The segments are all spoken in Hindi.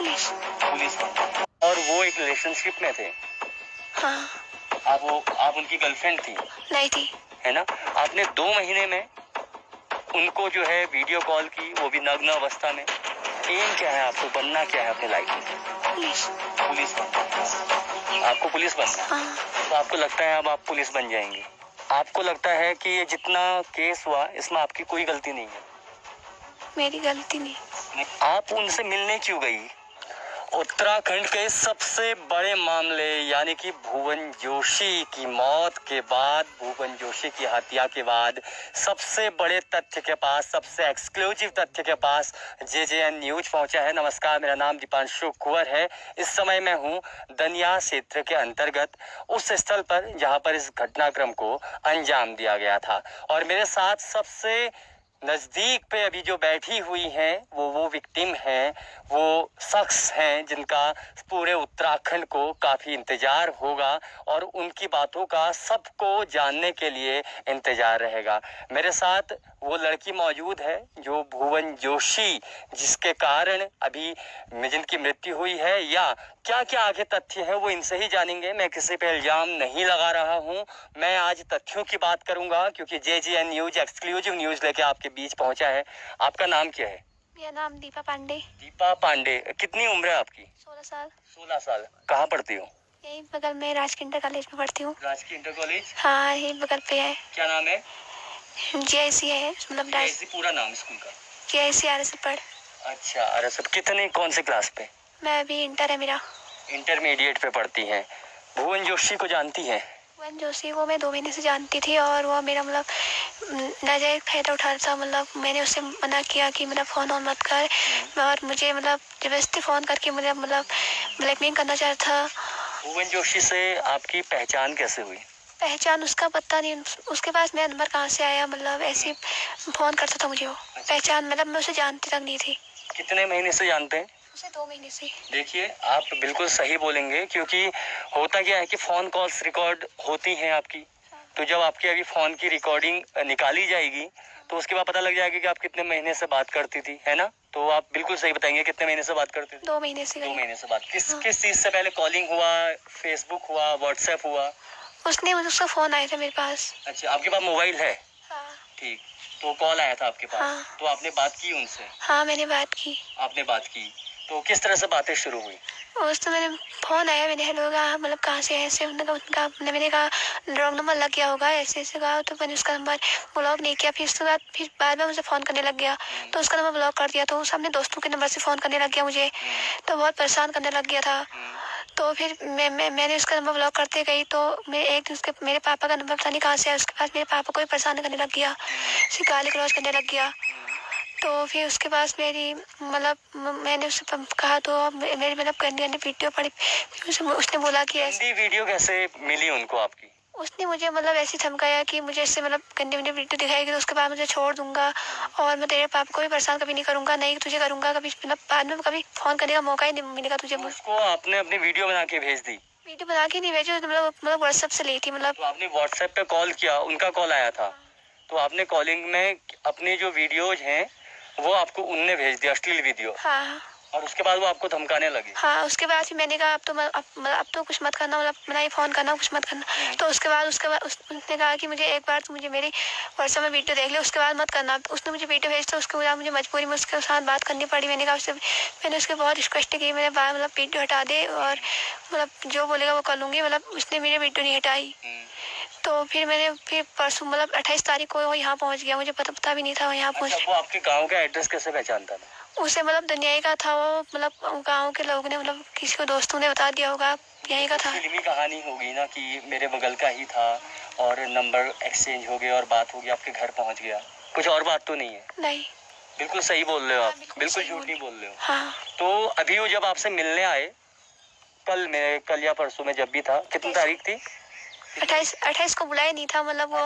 पुलिस। पुलिस में। और वो एक रिलेशनशिप में थे? हाँ। आप उनकी गर्लफ्रेंड थी? नहीं थी। है ना। आपने 2 महीने में उनको जो है वीडियो कॉल की, वो भी नग्न अवस्था में। एम क्या है, आपको बनना क्या है अपनी लाइफ में? पुलिस। पुलिस बनना। आपको पुलिस बनना है? हाँ। तो आपको लगता है अब आप पुलिस बन जाएंगे? आपको लगता है कि ये जितना केस हुआ इसमें आपकी कोई गलती नहीं है? मेरी गलती नहीं। आप उनसे मिलने क्यों गई? उत्तराखंड के सबसे बड़े मामले यानी कि भुवन जोशी की मौत के बाद, भुवन जोशी की हत्या के बाद सबसे बड़े तथ्य के पास, सबसे एक्सक्लूसिव तथ्य के पास JJN न्यूज पहुंचा है। नमस्कार, मेरा नाम दीपांशु कुंवर है। इस समय मैं हूं दनिया क्षेत्र के अंतर्गत उस स्थल पर जहां पर इस घटनाक्रम को अंजाम दिया गया था, और मेरे साथ सबसे नजदीक पे अभी जो बैठी हुई हैं वो विक्टिम हैं, वो शख्स हैं जिनका पूरे उत्तराखंड को काफी इंतजार होगा और उनकी बातों का सबको जानने के लिए इंतजार रहेगा। मेरे साथ वो लड़की मौजूद है जो भुवन जोशी, जिसके कारण अभी जिनकी मृत्यु हुई है, या क्या क्या आगे तथ्य है वो इनसे ही जानेंगे। मैं किसी पे इल्जाम नहीं लगा रहा हूँ, मैं आज तथ्यों की बात करूंगा क्योंकि JJN न्यूज एक्सक्लूसिव न्यूज लेके आपके बीच पहुंचा है। आपका नाम क्या है? मेरा नाम दीपा पांडे। दीपा पांडे। कितनी उम्र है आपकी? 16 साल। 16 साल। कहाँ पढ़ती हो? यही बगल में राजकीय इंटर कॉलेज में पढ़ती हूँ। राजकीय इंटर कॉलेज? हाँ, यही बगल पे है। क्या नाम है? JIC है, मतलब JIC पूरा नाम स्कूल का? JIC RS पढ़। अच्छा, RS। कितने, कौन से क्लास पे? मैं अभी इंटर है मेरा। इंटरमीडिएट पे पढ़ती हैं। भुवन जोशी को जानती हैं? भुवन जोशी को मैं 2 महीने से जानती थी, और वो मेरा मतलब नाजायज फायदा उठा रहा था। मतलब मैंने उससे मना किया कि मतलब फ़ोन ऑन मत कर, और मुझे मतलब जबरदस्ती फ़ोन करके मुझे मतलब ब्लैकमेल करना चाहता था। भुवन जोशी से आपकी पहचान कैसे हुई? पहचान उसका पता नहीं, उसके पास मेरा नंबर कहाँ से आया, मतलब ऐसे ही फ़ोन करता था मुझे वो। पहचान मतलब मैं उसे जानती तक नहीं थी। कितने महीने से जानते हैं? उसे 2 महीने से। देखिए, आप बिल्कुल सही बोलेंगे क्योंकि होता क्या है कि फ़ोन कॉल्स रिकॉर्ड होती हैं आपकी, तो जब आपकी अभी फ़ोन की रिकॉर्डिंग निकाली जाएगी तो उसके बाद पता लग जाएगा कि आप कितने महीने से बात करती थी, है ना? तो आप बिल्कुल सही बताएंगे कितने महीने से बात करती थी? 2 महीने से। 2 महीने से बात। किस चीज़ से पहले कॉलिंग हुआ, फेसबुक हुआ, व्हाट्सएप हुआ? उसका फ़ोन आया था मेरे पास। अच्छा, आपके पास मोबाइल है? हाँ। ठीक। तो कॉल आया था आपके पास? हाँ। तो आपने बात की उनसे? हाँ, मैंने बात की। आपने बात की। तो किस तरह से बातें शुरू हुई? उस तो मैंने फ़ोन आया, मैंने हेलो कहा, मतलब कहाँ से है ऐसे, मैंने कहा रॉन्ग नंबर लग गया होगा, ऐसे ऐसे कहा। तो मैंने उसका नंबर ब्लॉक नहीं किया। फिर उसके बाद में मुझे फ़ोन करने लग गया, तो उसका नंबर ब्लॉक कर दिया। तो वो सामने दोस्तों के नंबर से फ़ोन करने लग गया मुझे, तो बहुत परेशान करने लग गया था। तो फिर मैंने उसका नंबर ब्लॉक करते गई, तो मैं एक दिन मेरे पापा का नंबर पता नहीं कहाँ से आया, उसके पास मेरे पापा को भी परेशान करने लग गया, उसे गाली गलौज करने लग गया। तो फिर उसके पास मेरी मतलब मैंने उससे कहा, तो मेरी मतलब गंदी गंदी वीडियो पड़ी। फिर उसने बोला कि गंदी वीडियो कैसे मिली उनको आपकी? उसने मुझे मतलब ऐसे धमकाया कि मुझे इससे मतलब गंदी गंदी वीडियो दिखाएगी तो उसके बाद मुझे छोड़ दूंगा, और मैं तेरे पापा को भी परेशान कभी नहीं करूंगा, नहीं तुझे करूंगा कभी, मतलब बाद में कभी फोन करने का मौका ही नहीं मिलेगा तुझे। उसको आपने अपनी वीडियो बना के भेज दी? वीडियो बना के नहीं भेजी, मतलब व्हाट्सएप से ली थी। मतलब तो आपने व्हाट्सएप पे कॉल किया, उनका कॉल आया था, तो आपने कॉलिंग में अपनी जो वीडियोज हैं वो आपको उनने भेज दिया, अश्लील वीडियो? हाँ। और उसके बाद वो आपको धमकाने लगे? हाँ, उसके बाद फिर मैंने कहा अब तो कुछ मत करना, मतलब ना ही फ़ोन करना, कुछ मत करना। तो उसके बाद उसने कहा कि मुझे एक बार तू मुझे मेरी व्हाट्सएप में वीडियो देख ले, उसके बाद मत करना। उसने मुझे वीडियो भेजी, तो उसके बाद मुझे मजबूरी में उसके साथ बात करनी पड़ी। मैंने उसके बहुत रिक्वेस्ट की, मेरे बार मतलब वीडियो हटा दे, और मतलब जो बोलेगा वो कर लूँगी। मतलब उसने मेरी वीडियो नहीं हटाई। तो फिर परसों मतलब 28 तारीख को वो यहाँ पहुँच गया, मुझे पता भी नहीं था वो यहाँ पहुँच। अच्छा, वो आपके गाँव का एड्रेस कैसे पहचानता था? उसे मतलब दुनिया का था वो, मतलब गांव के लोगों ने, मतलब किसी को दोस्तों ने बता दिया होगा, यहीं का था। फिल्मी कहानी होगी ना कि मेरे बगल का ही था और नंबर एक्सचेंज हो गया और बात हो गई, आपके घर पहुंच गया, कुछ और बात तो नहीं है? नहीं। बिल्कुल सही बोल रहे हो आप, बिल्कुल झूठ नहीं बोल रहे हो। हाँ। तो अभी वो जब आपसे मिलने आए, कल या परसों में जब भी था, कितनी तारीख थी? 28 को बुलाया नहीं था, मतलब वो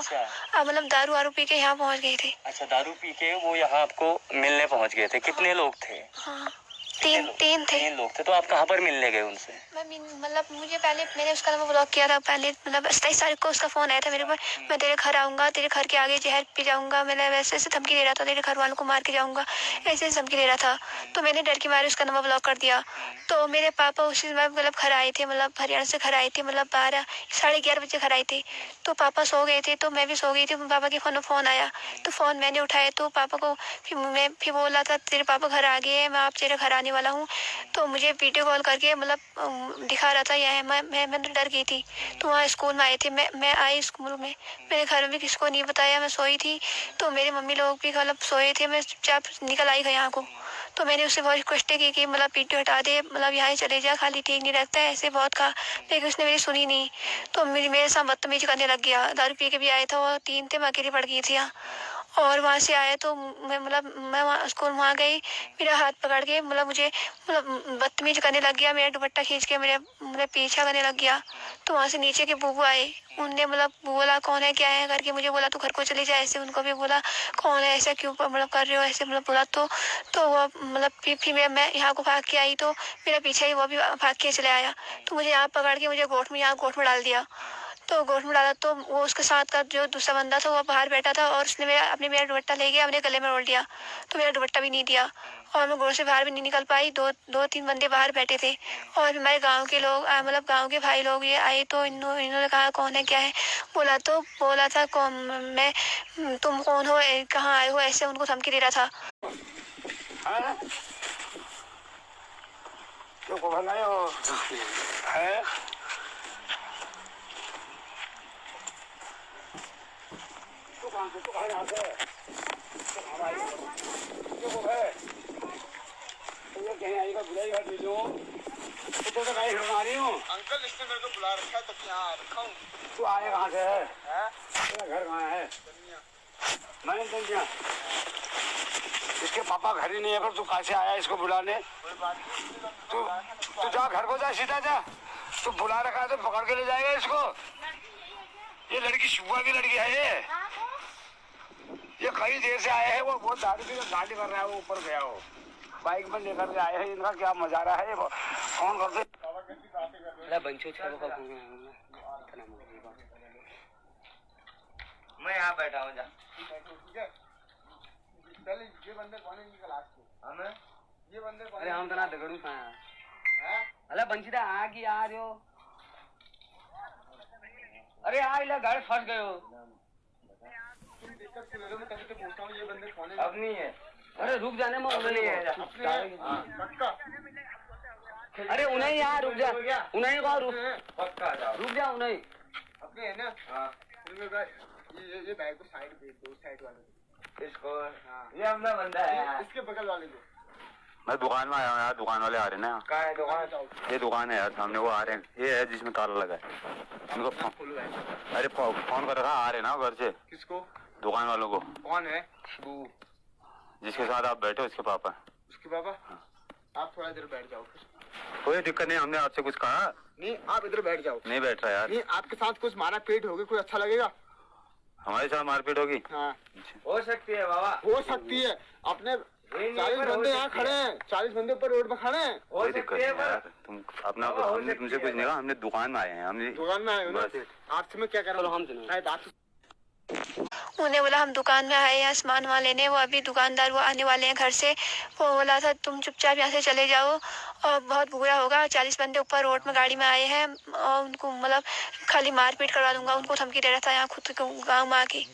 मतलब दारू वारू पी के यहाँ पहुँच गए थे। अच्छा, दारू पी के वो यहाँ आपको मिलने पहुँच गए थे। कितने लोग थे? हाँ, तीन थे। 3 लोग थे। तो आप कहाँ पर मिलने गए उनसे? मतलब मुझे पहले मैंने उसका नंबर ब्लॉक किया था। पहले मतलब 27 तारीख को उसका फ़ोन आया था मेरे पर, मैं तेरे घर आऊँगा, तेरे घर के आगे जहर पी जाऊँगा, मतलब ऐसे ऐसे धमकी दे रहा था, तेरे घर वालों को मार के जाऊँगा, ऐसे ऐसे धमकी दे रहा था। तो मैंने डर के मारे उसका नंबर ब्लॉक कर दिया। तो मेरे पापा उसी समय मतलब घर आए थे, मतलब हरियाणा से घर आए थे, मतलब 12 साढ़े 11 बजे घर आए थे। तो पापा सो गए थे, तो मैं भी सो गई थी। पापा के फ़ोन में फ़ोन आया, तो फ़ोन मैंने उठाया, तो पापा को फिर बोला था तेरे पापा घर आ गए हैं, मैं आप तेरे घर आने वाला हूँ। तो मुझे वीडियो कॉल करके मतलब दिखा रहा था। यह मैं तो डर गई थी। तो वहाँ स्कूल में आए थे, मैं आई स्कूल में, मेरे घर में भी किसी को नहीं बताया, मैं सोई थी। तो मेरे मम्मी लोग भी मतलब सोए थे, मैं चुपचाप निकल आई यहाँ को। तो मैंने उससे बहुत रिक्वेस्ट की कि मतलब वीडियो हटा दे, मतलब यहाँ ही चले जा, खाली ठीक नहीं रहता है, ऐसे बहुत कहा, लेकिन उसने मेरी सुनी नहीं। तो मेरे साथ बदतमीजी करने लग गया। दारू पी के भी आए थे, और 3 थे, मैं अकेली पड़ गई थी यहाँ। और वहाँ से आया तो मैं वहाँ स्कूल वहाँ गई, मेरा हाथ पकड़ के मतलब मुझे मतलब बदतमीज करने लग गया, मेरा दुपट्टा खींच के मेरे मतलब पीछा करने लग गया। तो वहाँ से नीचे के बुबू आए, उनने मतलब बोला कौन है क्या है करके, मुझे बोला तू घर को चली जा, ऐसे उनको भी बोला कौन है ऐसा क्यों मतलब कर रहे हो, ऐसे मतलब बोला। तो वो मतलब फिर मैं यहाँ को भाग के आई, तो मेरा पीछे ही वो भी भाग के चले आया। तो मुझे यहाँ पकड़ के मुझे गोट में डाल दिया। तो गोट में डाला, तो वो उसके साथ का जो दूसरा बंदा था वो बाहर बैठा था, और उसने मेरा दुपट्टा ले गया, अपने गले में रोल दिया। तो मेरा दुपट्टा भी नहीं दिया, और मैं गोट से बाहर भी नहीं निकल पाई। 2-3 बंदे बाहर बैठे थे, और हमारे गांव के लोग मतलब गांव के भाई लोग ये आए। तो इन्होंने कहा कौन है क्या है, बोला था कौन मैं, तुम कौन हो, कहाँ आए हो, ऐसे उनको धमकी दे रहा था। अंकल इसने मेरे को बुला रखा है, तब यहाँ आ रखा हूँ। तू आया कहाँ से है? तेरा घर कहाँ है? मैंने समझा इसके पापा घर ही नहीं है, पर तू कहाँ से आया इसको बुलाने? तू जा घर को, जा सीधा जा। तू बुला रखा है तो पकड़ के ले जाएगा इसको। ये लड़की शुभा की लड़की है ये कई देर से आए हैं, वो बहुत दारू पी गाड़ी कर रहा है, वो ऊपर गया हो बाइक में लेकर के आए हैं। इनका क्या मजारा है, फोन करते मैं यहाँ बैठा हूँ, जा। ये बंदे कौन है इनकी क्लास के? हमें ये बंदे कौन? अरे हम तो ना दगड़ू खाया। अरे बंशीदा आ की आ रहे हो? अरे आ इला घर फंस गए हो। दिक्कत सुन लो, मैं तभी तो पूछता हूँ ये बंदे कौन है? अब नहीं है। अरे रुक जाने में नहीं है पक्का। अरे उन्हें यहाँ रुक जा, उन्हें कहा रुक, पक्का जाओ, रुक जा उन्हें। अपने है ना? हाँ। ये बैग को साइड भेज दो, साइड वाले इसको। हाँ। ये अपना बंदा है, इसके बगल वाले को। मैं दुकान में आया हूँ यार, दुकान वाले आ रहे हैं ना। कहाँ है दुकान? ये दुकान है यार सामने, वो आ रहे हैं। ये है जिसमें ताला लगा है, उनको अरे फोन कर रखा, आ रहे ना घर से। किसको? दुकान वालों को। कौन है वो? जिसके साथ आप बैठे हो उसके पापा। उसके पापा? आप थोड़ा देर बैठ जाओ। कोई दिक्कत नहीं, हमने आपसे कुछ कहा नहीं, आप इधर बैठ जाओ। नहीं बैठ रहा यार। नहीं, आपके साथ कुछ मारा पीट होगी, कोई अच्छा लगेगा? हमारे साथ मारपीट होगी? हाँ हो सकती है बाबा, हो सकती है। अपने 40 बंदे यहाँ खड़े हैं, 40 बंदे ऊपर रोड पे खड़े हैं। कोई दिक्कत नहीं यार, तुम अपना, हमने तुमसे कुछ नहीं कहा, हमने दुकान में आए हैं। हमने दुकान में आए हो ना? आपसे मैं क्या कर रहा हूँ? उन्हें बोला हम दुकान में आए हैं सामान वहाँ लेने, वो अभी दुकानदार वो आने वाले हैं घर से। वो बोला था तुम चुपचाप यहाँ से चले जाओ और बहुत बुरा होगा। 40 बंदे ऊपर रोड में गाड़ी में आए हैं, और उनको मतलब खाली मारपीट करवा दूंगा, उनको धमकी दे रहा था यहाँ खुद गाँव में आके।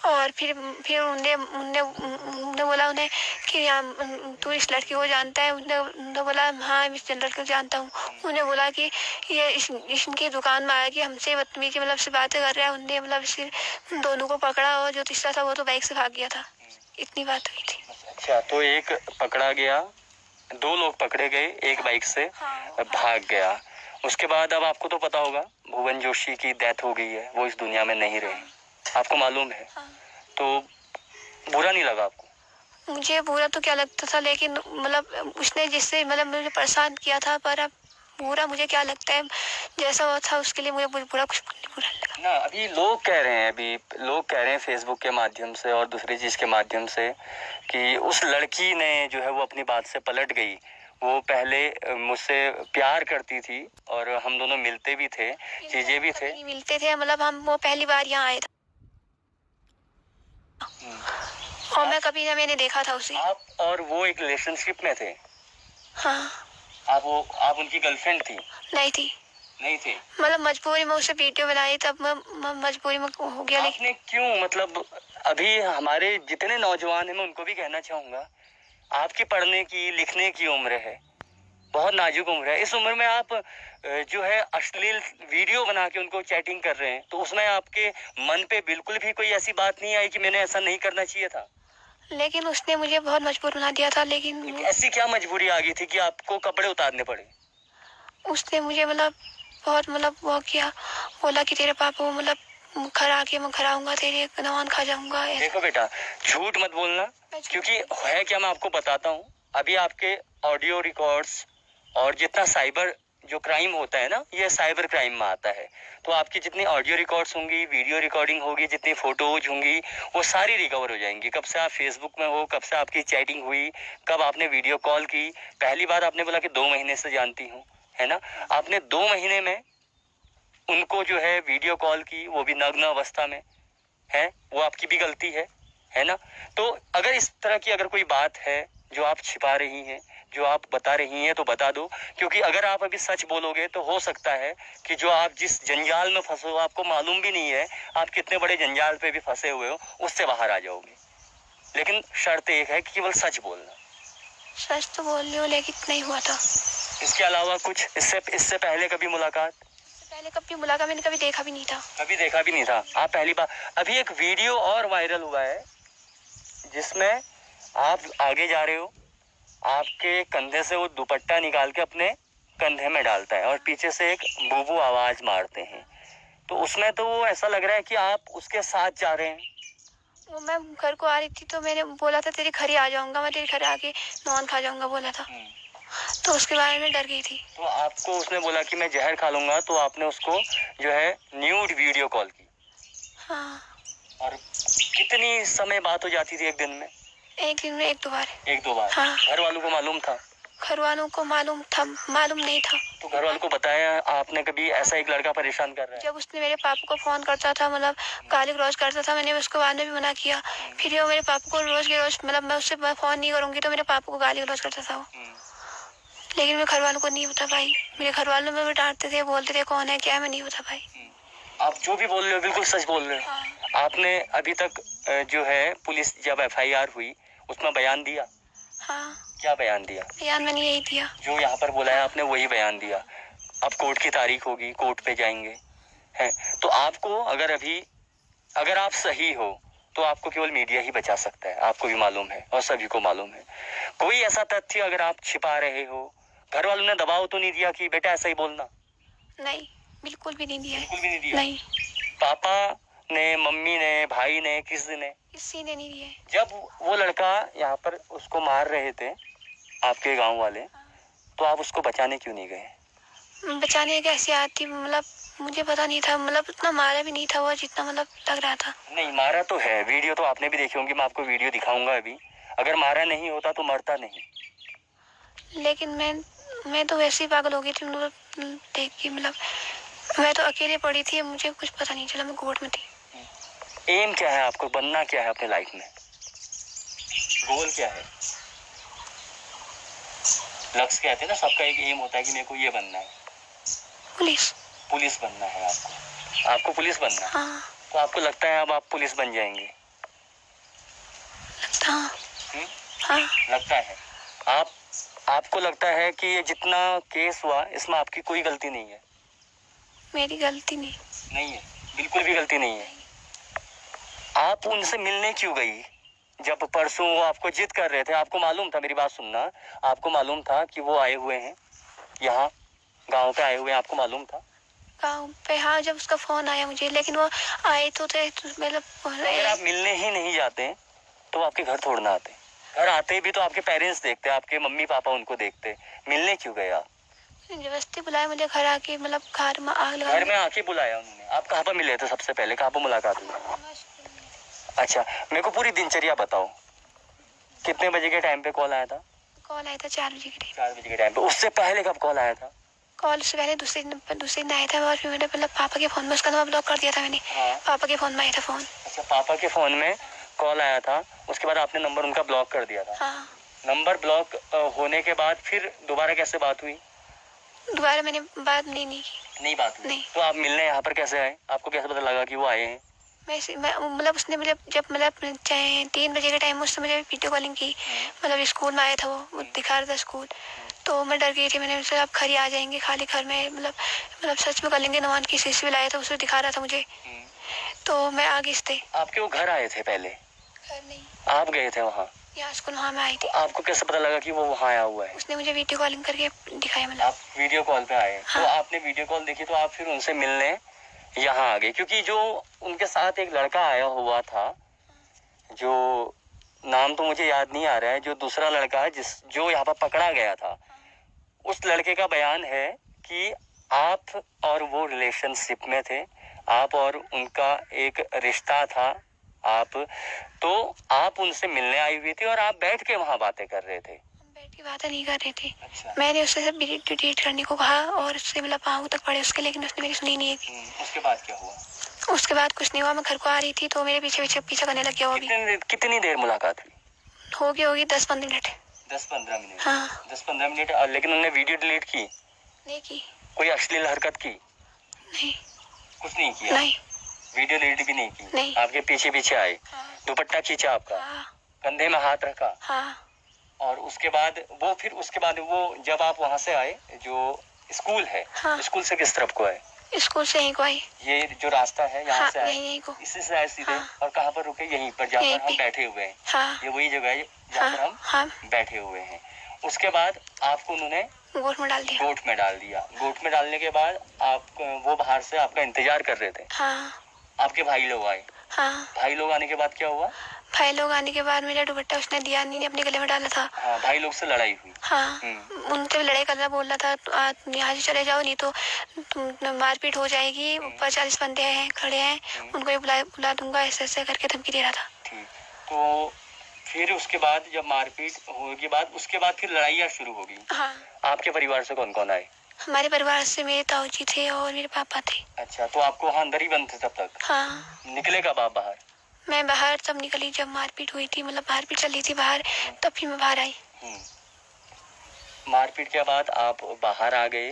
और फिर उन्हें बोला उन्हें कि यहाँ तू इस लड़की को जानता है? उन्हें बोला हाँ इस लड़की को जानता हूँ। उन्हें बोला कि ये इनकी दुकान में आया कि हमसे बदतमीजी मतलब से बातें कर रहा है। उन्हें मतलब इस दोनों को पकड़ा, और जो तीसरा था वो तो बाइक से भाग गया था। इतनी बात हुई थी। अच्छा, तो एक पकड़ा गया, 2 लोग पकड़े गए, एक बाइक से भाग गया। उसके बाद अब आपको तो पता होगा भुवन जोशी की डेथ हो गई है, वो इस दुनिया में नहीं रहे, आपको मालूम है। तो बुरा नहीं लगा आपको? मुझे बुरा तो क्या लगता था, लेकिन मतलब उसने जिससे मतलब मुझे परेशान किया था, पर अब बुरा मुझे क्या लगता है, जैसा वो था उसके लिए मुझे बुरा कुछ बुरा लगा ना। अभी लोग कह रहे हैं, फेसबुक के माध्यम से और दूसरी चीज़ के माध्यम से कि उस लड़की ने जो है वो अपनी बात से पलट गई। वो पहले मुझसे प्यार करती थी और हम दोनों मिलते भी थे, चीज़ें भी थे। नहीं मिलते थे, मतलब हम वो पहली बार यहाँ आए थे और मैं कभी ना मैंने देखा था उसे। आप और वो एक रिलेशनशिप में थे? हाँ। आप उनकी गर्लफ्रेंड थी? नहीं थी, नहीं थी। मतलब मजबूरी में उसे वीडियो बनाई तब मैं मजबूरी में हो गया। लेकिन आपने क्यों, मतलब अभी हमारे जितने नौजवान हैं मैं उनको भी कहना चाहूँगा, आपकी पढ़ने की लिखने की उम्र है, बहुत नाजुक उम्र है। इस उम्र में आप जो है अश्लील वीडियो बना के उनको चैटिंग कर रहे हैं, तो उसमें आपके मन पे बिल्कुल भी कोई ऐसी बात नहीं आई कि मैंने ऐसा नहीं करना चाहिए था? लेकिन उसने मुझे बहुत मजबूर बना दिया था। लेकिन ऐसी क्या मजबूरी आ गई थी कि आपको कपड़े उतारने पड़े? उसने मुझे मतलब बहुत मतलब वो किया, बोला कि तेरे पापा को मतलब घर आके मैं घर आऊंगा, तेरे नौन खा जाऊंगा। देखो बेटा, झूठ मत बोलना, क्योंकि है क्या मैं आपको बताता हूँ। अभी आपके ऑडियो रिकॉर्ड्स और जितना साइबर जो क्राइम होता है ना, ये साइबर क्राइम में आता है। तो आपकी जितनी ऑडियो रिकॉर्ड्स होंगी, वीडियो रिकॉर्डिंग होगी, जितनी फोटोज होंगी, वो सारी रिकवर हो जाएंगी। कब से आप फेसबुक में हो, कब से आपकी चैटिंग हुई, कब आपने वीडियो कॉल की। पहली बात आपने बोला कि 2 महीने से जानती हूँ, है ना। आपने 2 महीने में उनको जो है वीडियो कॉल की, वो भी नग्न अवस्था में, है, वो आपकी भी गलती है ना। तो अगर इस तरह की अगर कोई बात है जो आप छिपा रही हैं, जो आप बता रही हैं, तो बता दो। क्योंकि अगर आप अभी सच बोलोगे तो हो सकता है कि जो आप जिस जंजाल में फंसे हो, आपको मालूम भी नहीं है आप कितने बड़े जंजाल पे भी फंसे हुए हो, उससे बाहर आ जाओगे। लेकिन शर्त एक है कि केवल सच बोलना। सच तो बोल रही हूँ, लेकिन नहीं हुआ था। इसके अलावा कुछ, इससे पहले कभी मुलाकात? पहले कभी मुलाकात मैंने कभी देखा भी नहीं था। कभी देखा भी नहीं था, आप पहली बार। अभी एक वीडियो और वायरल हुआ है जिसमें आप आगे जा रहे हो, आपके कंधे से वो दुपट्टा निकाल के अपने कंधे में डालता है और पीछे से एक बूबू आवाज मारते हैं। तो उसमें तो वो ऐसा लग रहा है कि आप उसके साथ जा रहे हैं। वो मैं घर को आ रही थी तो मैंने बोला था तेरे घर ही आ जाऊंगा, मैं तेरे घर आके नॉन खा जाऊंगा बोला था। तो उसके बारे में डर गई थी। तो आपको उसने बोला कि मैं जहर खा लूंगा, तो आपने उसको जो है न्यूड वीडियो कॉल की। हाँ। और कितनी समय बात हो जाती थी एक दिन में? एक दिन में 1-2 बार। 1-2 बार। हाँ। घर वालों को मालूम था? घर वालों को मालूम था, मालूम नहीं था। तो घर वालों को बताया आपने कभी ऐसा एक लड़का परेशान कर रहा है? जब उसने मेरे पापा को फोन करता था, मतलब गाली गलौज करता था, मैंने उसको बाद में भी मना किया। फिर वो मेरे पापा को रोज के रोज, मतलब मैं उससे फोन नहीं करूंगी तो मेरे पापा को गाली गलौज करता था वो। लेकिन मेरे घर वालों को नहीं बता पाई। मेरे घर वालों में भी डांटते थे, बोलते थे कौन है क्या है, मैं नहीं बता पाई। आप जो भी बोल रहे हो बिल्कुल सच बोल रहे हो। हाँ। आपने अभी तक जो है पुलिस जब FIR हुई उसमें बयान दिया? हाँ। क्या बयान दिया? बयान मैंने यही दिया जो यहाँ पर बोला है आपने, वही बयान दिया। अब कोर्ट की तारीख होगी, कोर्ट पे जाएंगे, है। तो आपको अगर आप सही हो तो आपको केवल मीडिया ही बचा सकता है, आपको भी मालूम है और सभी को मालूम है। कोई ऐसा तथ्य अगर आप छिपा रहे हो, घर वालों ने दबाव तो नहीं दिया कि बेटा ऐसा ही बोलना? नहीं, बिल्कुल भी नहीं दिया है। बिल्कुल भी नहीं दिया? नहीं, पापा ने, मम्मी ने, भाई ने, किसी ने? किसी ने नहीं दिया है। जब वो लड़का यहाँ पर उसको मार रहे थे आपके गांव वाले, तो आप उसको बचाने क्यों नहीं गए? बचाने कैसे आती, मतलब मुझे पता नहीं था, मतलब उतना मारा भी नहीं था वो जितना मतलब लग रहा था। नहीं, मारा तो है, वीडियो तो आपने भी देखी होंगी, मैं आपको वीडियो दिखाऊंगा अभी। अगर मारा नहीं होता तो मरता नहीं। लेकिन मैं तो वैसे ही पागल हो गई थी, मतलब देख के, मतलब मैं तो अकेले पड़ी थी, मुझे कुछ पता नहीं चला, मैं कोर्ट में थी। एम क्या है आपको, बनना क्या है अपने लाइफ में, गोल क्या है? लक्ष्य कहते हैं ना, सबका एक एम होता है कि मेरे को ये बनना है। पुलिस बनना है आपको पुलिस बनना है। हाँ। तो आपको लगता है अब आप पुलिस बन जाएंगे? लगता हाँ। लगता है। आपको लगता है कि ये जितना केस हुआ इसमें आपकी कोई गलती नहीं है? मेरी गलती नहीं है, बिल्कुल भी गलती नहीं है। आप उनसे मिलने क्यों गई? जब परसों वो आपको जिद कर रहे थे, आपको मालूम था, मेरी बात सुनना, आपको मालूम था कि वो आए हुए हैं यहाँ गांव पे आए हुए हैं, आपको मालूम था? गाँव पे हाँ, जब उसका फोन आया मुझे, लेकिन वो आए तो थे, मतलब अगर आप मिलने ही नहीं जाते तो आपके घर थोड़ना आते। घर आते भी तो आपके पेरेंट्स देखते, आपके मम्मी पापा उनको देखते। मिलने क्यों गए आप? जबरदस्ती बुलाया मुझे घर आके, मतलब घर में आग लगा घर में आके बुलाया उन्होंने? आप कहाँ पर मिले थे सबसे पहले, कहाँ पर मुलाकात हुई? अच्छा, मेरे को पूरी दिनचर्या बताओ, कितने बजे के टाइम पे कॉल आया था? कॉल आया था 4 बजे के टाइम। 4 बजे के टाइम पे। उससे पहले कब कॉल आया था? कॉल से पहले दूसरे दिन आया था, और फिर मैंने मतलब पापा के फोन में उसका नंबर ब्लॉक कर दिया था मैंने। हाँ। पापा के फोन में आया था फोन। अच्छा, पापा के फोन में कॉल आया था, उसके बाद आपने नंबर उनका ब्लॉक कर दिया था? हाँ। नंबर ब्लॉक होने के बाद फिर दोबारा कैसे बात हुई? दोबारा मैंने बात नहीं की। नहीं बात हुई? नहीं। तो आप मिलने यहाँ पर कैसे आए? आपको कैसे पता लगा कि वो आए हैं? मैं मतलब उसने मुझे जब मतलब 3 बजे के टाइम उसने मुझे वीडियो कॉलिंग की, मतलब स्कूल में आया था वो दिखा रहा था स्कूल, तो मैं डर गई थी। मैंने उससे आप घर ही आ जाएंगे, खाली घर में मतलब सच में कर लेंगे। नवान की शीशी भी लाया था, उसे दिखा रहा था मुझे, तो मैं आ गई थी। आपके वो घर आए थे पहले? घर नहीं, आप गए थे वहाँ? यहाँ स्कूल वहाँ में आई थी। आपको कैसे पता लगा कि वो वहाँ आया हुआ है? उसने मुझे वीडियो कॉलिंग करके दिखाया। मतलब आप वीडियो कॉल पे आए? हाँ। तो आपने वीडियो कॉल देखी, तो आप फिर उनसे मिलने यहाँ आ गए, क्योंकि जो उनके साथ एक लड़का आया हुआ था, जो नाम तो मुझे याद नहीं आ रहा है, जो दूसरा लड़का है जो यहाँ पर पकड़ा गया था, उस लड़के का बयान है कि आप और वो रिलेशनशिप में थे, आप और उनका एक रिश्ता था। आप उनसे मिलने आई हुई थी और आप बैठ के वहाँ बातें कर रहे थे? हम बैठ के बातें नहीं कर रहे थे। अच्छा। मैंने उससे सब डिलीट करने को कहा और उससे मतलब पाँव तक पड़े उसके, लेकिन उसने मेरी सुनी नहीं है। उसके बाद क्या हुआ? उसके बाद कुछ नहीं हुआ। मैं घर को आ रही थी तो मेरे पीछे करने लग गया वो भी। कितनी देर मुलाकात हुई? होगी 10-15 मिनट। 10-15 मिनट? हाँ। 10-15 मिनट। लेकिन उन्होंने वीडियो डिलीट की? नहीं की। कोई अश्लील हरकत की? नहीं। कुछ नहीं किया? नहीं। वीडियो डिलीट भी नहीं की? नहीं। आपके पीछे आए? हाँ। दुपट्टा खींचा आपका? हाँ। कंधे में हाथ रखा? हाँ। और उसके बाद वो जब आप वहाँ से आए, जो स्कूल है, हाँ। स्कूल से किस तरफ को है? स्कूल से यहीं को आई। ये जो रास्ता है यहाँ हाँ, से आए? यहीं को। इससे से आए सीधे? हाँ। और कहाँ पर रुके? यहीं पर जहाँ यहीं पर हम पे। बैठे हुए हैं? हाँ। ये वही जगह है जहाँ पर हम हाँ। बैठे हुए हैं। उसके बाद आपको उन्होंने गोट में डाल दिया। गोट में डाल दिया। गोट में डालने के बाद वो बाहर से आपका इंतजार कर रहे थे? हाँ। आपके भाई लोग आए? हाँ। भाई लोग आने के बाद क्या हुआ? भाई लोग आने के बाद मेरा दुपट्टा उसने दिया नहीं, अपने गले में डाला था। हाँ, भाई लोग से लड़ाई हुई? हाँ। उनसे भी लड़ाई करना बोल रहा था, तो आप यहाँ से चले जाओ, नहीं तो मारपीट हो जाएगी, ऊपर 40 बंदे हैं खड़े हैं, उनको भी बुला दूंगा, ऐसे करके धमकी दे रहा था। ठीक। तो फिर उसके बाद जब मारपीट होगी बाद, उसके बाद फिर लड़ाइयाँ शुरू होगी? हाँ। आपके परिवार से कौन कौन आए? हमारे परिवार से मेरे ताऊ जी थे और मेरे पापा थे। अच्छा, तो आपको वहाँ अंदर ही बंद थे तब तक? हाँ। निकले कब आप बाहर? मैं बाहर तब निकली जब मारपीट हुई थी, मतलब मारपीट चल रही थी बाहर, तब फिर मैं बाहर आई। मारपीट के बाद आप बाहर आ गए,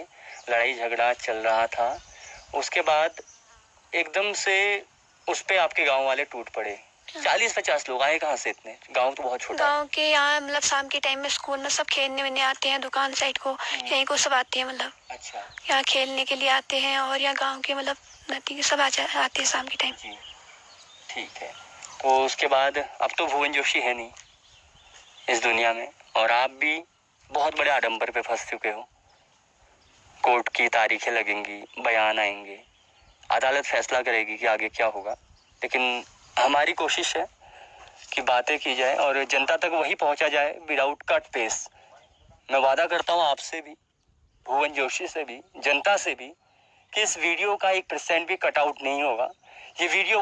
लड़ाई झगड़ा चल रहा था, उसके बाद एकदम से उस पे आपके गांव वाले टूट पड़े। 40-50 लोग आए कहाँ से इतने? गांव तो बहुत छोटा है। गांव के यहाँ मतलब शाम के टाइम में स्कूल में सब खेलने वेलने आते हैं, दुकान साइड को यहीं को सब आते हैं, मतलब अच्छा। यहाँ खेलने के लिए आते हैं, और यहाँ गांव के मतलब नदी के सब आते हैं शाम के टाइम। जी, ठीक है। तो उसके बाद अब तो भुवन जोशी है नहीं इस दुनिया में, और आप भी बहुत बड़े आडंबर पे फंस चुके हो। कोर्ट की तारीखें लगेंगी, बयान आएंगे, अदालत फैसला करेगी कि आगे क्या होगा, लेकिन हमारी कोशिश है कि बातें की जाए और जनता तक वही पहुंचा जाए विदाउट कट पेस। मैं वादा करता हूं आपसे भी, भुवन जोशी से भी, जनता से भी, कि इस वीडियो का 1% भी कटआउट नहीं होगा। ये वीडियो